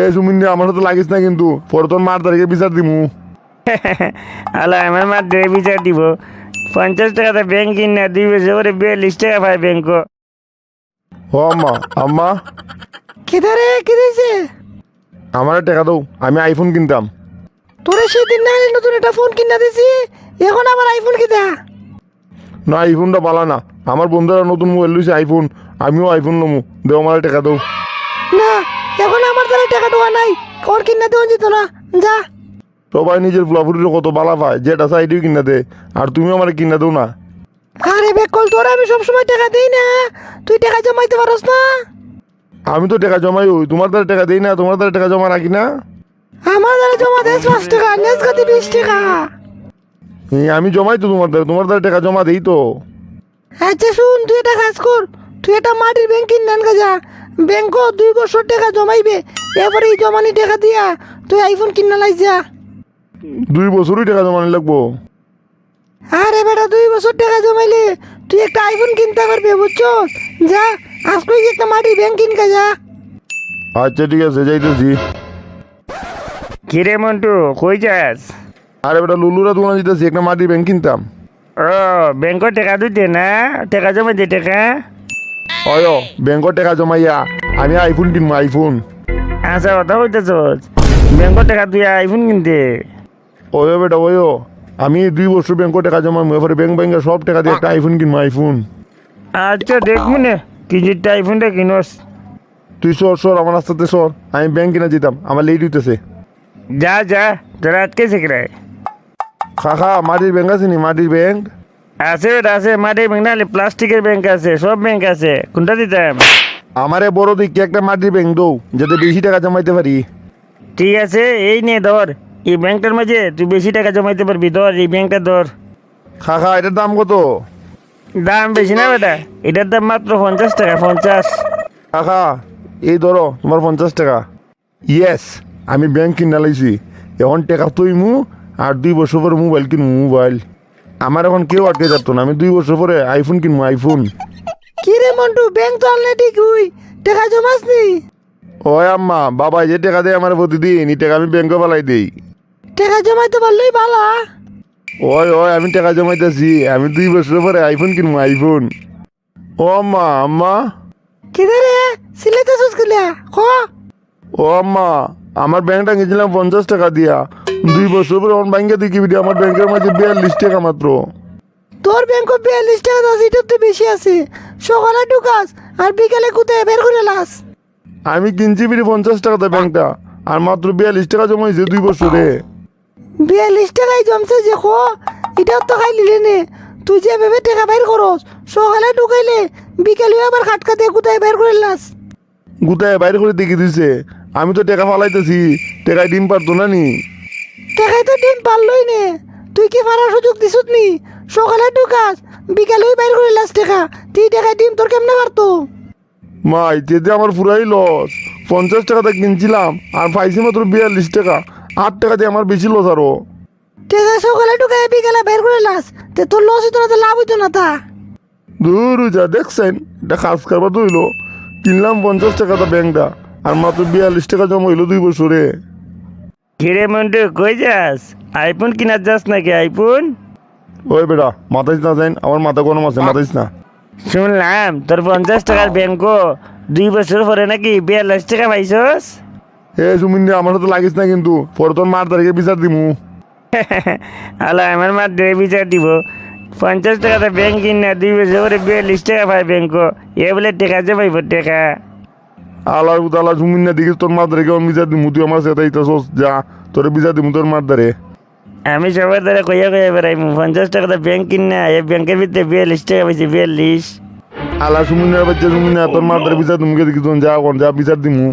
এ সুমিন আমার সাথে লাগিস না কিন্তু পরে তোর মার তারিখে বিচার দিমু। আলা আমার মা দেড় বিচার দিব 50 টাকাতে ব্যাংক কিনা 2 বছর পরে 42 টাকা পায় ব্যাংক। ও আম্মা আম্মা কেদারে কি দিয়েছে? আমার টাকা দাও, আমি আইফোন কিনতাম। তোরে সেদিন না নতুন একটা ফোন কিনা দিছি, এখন আবার আইফোন কিনা? না আইফোনটা ভালো না, আমার বন্ধুরা নতুন মোবাইল লইছে আইফোন, আমিও আইফোন লমু, দেও আমার টাকা দাও। না এখন আমার দ্বারা টাকা টোকা নাই, ওর কিনা দেওয়া যেত না, যা। সবাই নিজের ফুলাফুরির কত বালা পায়, যেটা চাইডিও কিনা দে, আর তুমি আমার কিনা দেও না। আরে বেকল তোরা আমি সবসময় টাকা দেই না, তুই টাকা জমাইতে পারস না। আমি তো টাকা জমাই, ওই তোমার দ্বারা টাকা দেই না, তোমার দ্বারা টাকা জমা রাখি না। আমার দ্বারা জমা দেয় 5 টাকা, নেস গাতে 20 টাকা। আমি জমাই তো তোমার দ্বারা টাকা জমা দেই তো। আচ্ছা শুন, তুই একটা কাজ কর, তুই একটা মাটির ব্যাংক কিনান যা, ব্যাংক 2 বছর টাকা জমাইবে, এরপরে এই জমানি টাকা দিয়া তুই আইফোন কিনা লাই যা। 2 বছরই টাকা জমানি লাগবো। আরে বেটা 2 বছর টাকা জমাইলে তুই একটা আইফোন কিনতে পারবি, বুঝছো? যা আজকে একটা মাটির ব্যাংক কিনকা যা। আচ্ছা ঠিক আছে, যাইতেছি। কিরে মন্টু কই যাস? আরে বেটা লুলুরা দোকানে যেতেছি, একটা মাটির ব্যাংক কিনতাম। ও ব্যাংকত টাকা দিতে না, টাকা জমা দে টাকা। অয় ব্যাংকর টাকা জমাইয়া আমি আইফোন কিনবো, আইফোন। আচ্ছা কথা কইতেছ, ব্যাংকত টাকা তুই আইফোন কিনতে? ওয়ো বেটা ওয়ো, আমি 2 বছর ব্যাংকর টাকা জমাবো, এরপরে ব্যাংকের সব টাকা দিয়ে একটা আইফোন কিনবো, আইফোন। আচ্ছা দেখবো না কি যেটা আইফোনটা কিনস। তুই সর আমার রাস্তাতে সর, আমি ব্যাংক কিনা যেতাম, আমার লেট হইতেছে। যা যা তোরা আজকে শিখরাই খা মাটির ব্যাংক আছে নি? মাটির ব্যাংক আছে, ওটা আছে মাটির ব্যাংক, নাহলে প্লাস্টিকের ব্যাংক আছে, সব ব্যাংক আছে, কোনটা দিতাম? আমারে বড় দিকে একটা মাটির ব্যাংক দৌ, যাতে বেশি টাকা জমাইতে পারি। ঠিক আছে এই নে ধর, এই ব্যাংকটার মাঝে তুই বেশি টাকা জমাইতে পারবি, ধর এই ব্যাংকটা ধর। খা এটার দাম কত? দাম বেশি না বেটা, এটার দাম মাত্র 50 টাকা, 50। খা এই ধরো তোমার 50 টাকা। ইয়েস, আমি ব্যাংক কিনা লাইছি, এখন টাকা তুইমু, আর 2 বছর পরে মোবাইল কিনবো, মোবাইল। আমার এখন কেউ আটকে যাতো না, আমি 2 বছর পরে আইফোন কিনবো, আইফোন। কি রে মন্টু, ব্যাংক তো অলরেডি তুই টাকা জমাস নি? ওই আম্মা বাবা যে টাকা দেয় আমার প্রতিদিন, এই টাকা আমি ব্যাংকে পালাই দিই। টাকা জমাইতে পারলেই ভালো। ওই আমি টাকা জমাইতেছি, আমি 2 বছর পরে আইফোন কিনবো, আইফোন। ও আম্মা আম্মা কেদারে সিলেতে সুস্কিলা খ। ও আম্মা, আমার ব্যাংকটা গেছিলাম 50 টাকা দিয়া, 2 বছর পরে অন ব্যাংকে দেখি আমার ব্যাংকের মাঝে 42 টাকা মাত্র। তোর ব্যাংক 42 টাকা আছে, এটা তো বেশি আছে। সকালে ঢুকাস আর বিকালে কোথায় বের করে লাস। আমি কিনছি 50 টাকাতে ব্যাংকটা, আর মাত্র 42 টাকা জমাইছে 2 বছরে। 42 টাকায় জমছে যে খো, এটাও তো খাই লিলে নে। তুই যে ভেবে টাকা বের করস, সকালে ঢুকাইলে বিকালে আবার খাটকা দিয়ে কোথায় বের করে লাস। গুতায় বাইরে করে দেখে দিছে, আমি তো টাকা ফালাইতেছি, টাকায় ডিম পারতো না নি। টাকায় তো ডিম পারলই নে, তুই কি ফারার সুযোগ দিছত নি? সকালে ঢুকাস বিকালে বের করে লাস টাকা, তুই টাকায় ডিম তোর কেমনে পারতো? মা এতে আমার পুরাই লস। 50 টাকাতে কিনছিলাম আর পাইছি মাত্র 42 টাকা, 8 টাকা দিয়ে আমার বেশি লস আরো। টাকা সকালে ঢুকায় বিকালে বের করে লাস, তে তোর লস হইতো না, তো লাভ হইতো না তা। দূর যা দেখছেন, এটা খাস কারবার তো হইলো, কিনলাম 50 টাকাটা ব্যাংকটা, আর মাত্র 42 টাকা জমা হইলো 2 বছরে। কিরে মন্টু কই যাস? আইফোন কিনার যাস নাকি আইফোন? ওই বেটা মাথাইস না যাইন, আমার মাথা গরম আছে, মাথাইস না। শুনলাম তোর 50 টাকার ব্যাংক 2 বছর পরে নাকি 42 টাকা পাইছস। এ সুমিন আমার সাথে লাগিস না কিন্তু, পরে তোর মার তারিখে বিচার দিমু। আলা আমার মা দেড় বিচার দিব 50 টাকাতে ব্যাংক কিনা 2 বছর পরে 42 টাকা পায় ব্যাংক, এ বলে টাকা যে পাইব টাকা। আল্লাহ তালা সুমিন না দেখিস তোর মার তারিখে আমি বিচার দিমু, তুই আমার সাথে ইতাছস, যা তোরে বিচার দিমু তোর মার দ্বারে। আমি সবার দ্বারা কইয়া বেড়াইমু 50 টাকাতে ব্যাংক কিনা, এই ব্যাংকের ভিতরে 42 টাকা পাইছি, 42। আল্লাহ সুমিনের বাচ্চা সুমিনা তোর মার দ্বারে বিচার দিমু, কে দেখিস যা বিচার দিমু।